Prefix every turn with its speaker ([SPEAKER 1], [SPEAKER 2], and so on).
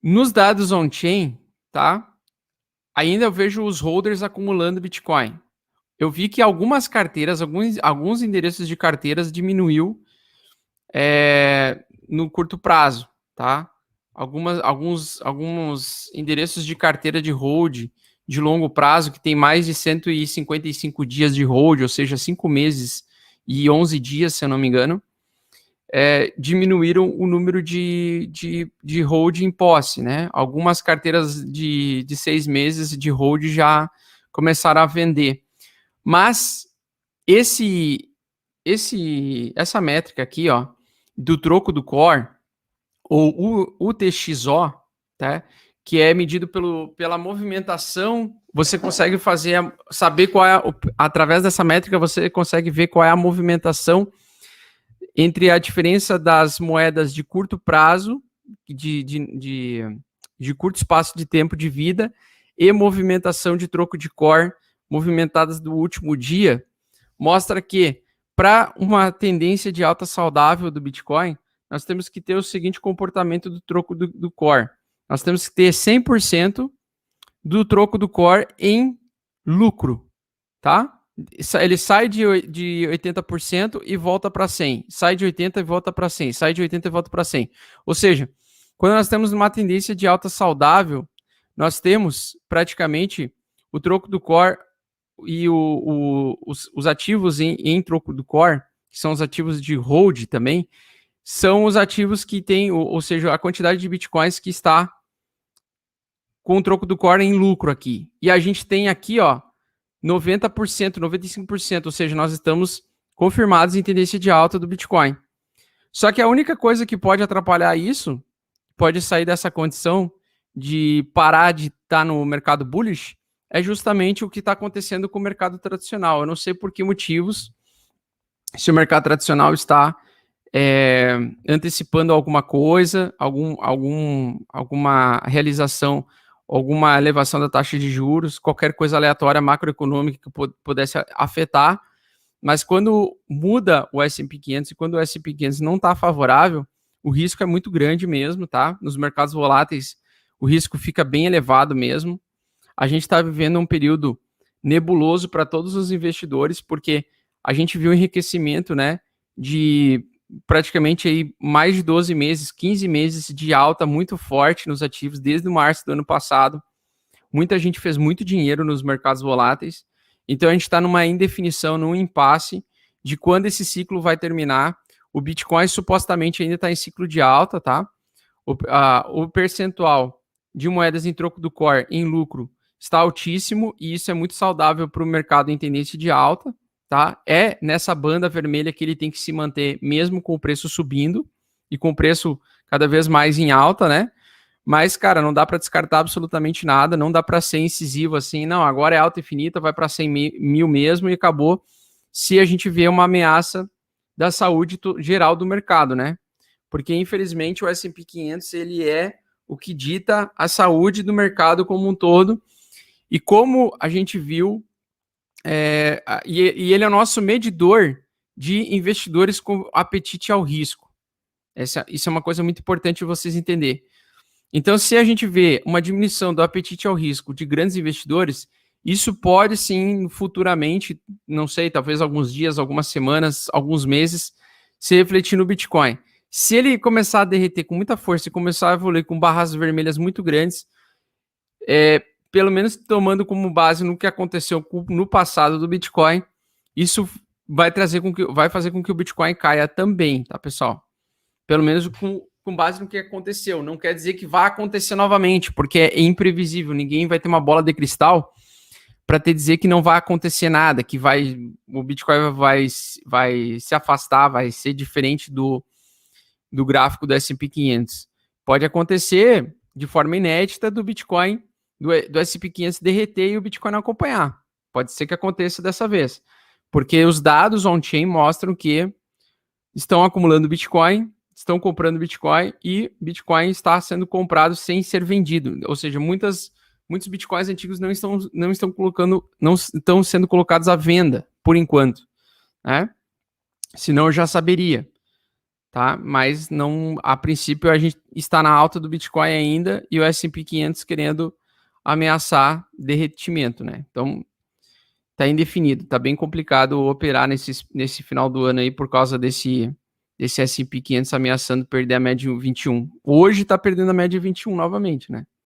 [SPEAKER 1] Nos dados on-chain, tá? Ainda eu vejo os holders acumulando Bitcoin. Eu vi que algumas carteiras, alguns endereços de carteiras diminuiu no curto prazo, tá? Alguns endereços de carteira de hold de longo prazo, que tem mais de 155 dias de hold, ou seja, 5 meses e 11 dias, se eu não me engano, diminuíram o número de hold em posse, né? Algumas carteiras de 6 meses de hold já começaram a vender. Mas essa métrica aqui, ó, do troco do core, ou UTXO, tá? Que é medido pela movimentação, você consegue saber qual é, através dessa métrica, você consegue ver qual é a movimentação entre a diferença das moedas de curto prazo, de curto espaço de tempo de vida, e movimentação de troco de core movimentadas do último dia, mostra que para uma tendência de alta saudável do Bitcoin, nós temos que ter o seguinte comportamento do troco do core. Nós temos que ter 100% do troco do core em lucro, tá? Ele sai de 80% e volta para 100. Sai de 80% e volta para 100. Sai de 80% e volta para 100. Ou seja, quando nós temos uma tendência de alta saudável, nós temos praticamente o troco do core e os ativos em troco do core, que são os ativos de hold também, são os ativos que tem, ou seja, a quantidade de bitcoins que está com o troco do core em lucro aqui. E a gente tem aqui, ó, 90%, 95%, ou seja, nós estamos confirmados em tendência de alta do Bitcoin. Só que a única coisa que pode atrapalhar isso, pode sair dessa condição de parar de estar no mercado bullish, é justamente o que está acontecendo com o mercado tradicional. Eu não sei por que motivos, se o mercado tradicional está antecipando alguma coisa, alguma realização, alguma elevação da taxa de juros, qualquer coisa aleatória macroeconômica que pudesse afetar, mas quando muda o S&P 500 e quando o S&P 500 não está favorável, o risco é muito grande mesmo, tá? Nos mercados voláteis, o risco fica bem elevado mesmo. A gente está vivendo um período nebuloso para todos os investidores, porque a gente viu um enriquecimento, né, de praticamente aí mais de 12 meses, 15 meses de alta muito forte nos ativos desde março do ano passado. Muita gente fez muito dinheiro nos mercados voláteis. Então a gente está numa indefinição, num impasse de quando esse ciclo vai terminar. O Bitcoin supostamente ainda está em ciclo de alta, tá? O percentual de moedas em troco do core em lucro está altíssimo e isso é muito saudável para o mercado em tendência de alta. Tá? É nessa banda vermelha que ele tem que se manter, mesmo com o preço subindo e com o preço cada vez mais em alta, né? Mas, cara, não dá para descartar absolutamente nada, não dá para ser incisivo assim, não, agora é alta infinita, vai para 100 mil mesmo e acabou, se a gente vê uma ameaça da saúde geral do mercado, né? Porque, infelizmente, o S&P 500, ele é o que dita a saúde do mercado como um todo, e como a gente viu, e ele é o nosso medidor de investidores com apetite ao risco. Isso é uma coisa muito importante vocês entenderem. Então, se a gente vê uma diminuição do apetite ao risco de grandes investidores, isso pode sim, futuramente, não sei, talvez alguns dias, algumas semanas, alguns meses, se refletir no Bitcoin. Se ele começar a derreter com muita força e começar a evoluir com barras vermelhas muito grandes, pelo menos tomando como base no que aconteceu no passado do Bitcoin, isso vai fazer com que o Bitcoin caia também, tá, pessoal? Pelo menos com base no que aconteceu. Não quer dizer que vai acontecer novamente, porque é imprevisível. Ninguém vai ter uma bola de cristal para te dizer que não vai acontecer nada, que o Bitcoin vai se afastar, vai ser diferente do gráfico do S&P 500. Pode acontecer de forma inédita do Bitcoin, do S&P 500 derreter e o Bitcoin não acompanhar. Pode ser que aconteça dessa vez. Porque os dados on-chain mostram que estão acumulando Bitcoin, estão comprando Bitcoin e Bitcoin está sendo comprado sem ser vendido. Ou seja, muitos Bitcoins antigos não estão sendo colocados à venda, por enquanto. Né? Senão eu já saberia. tá? Mas não, a princípio a gente está na alta do Bitcoin ainda e o S&P 500 querendo ameaçar derretimento, né? Então tá indefinido, tá bem complicado operar nesse final do ano aí por causa desse S&P 500 ameaçando perder a média 21. Hoje tá perdendo a média 21 novamente, né?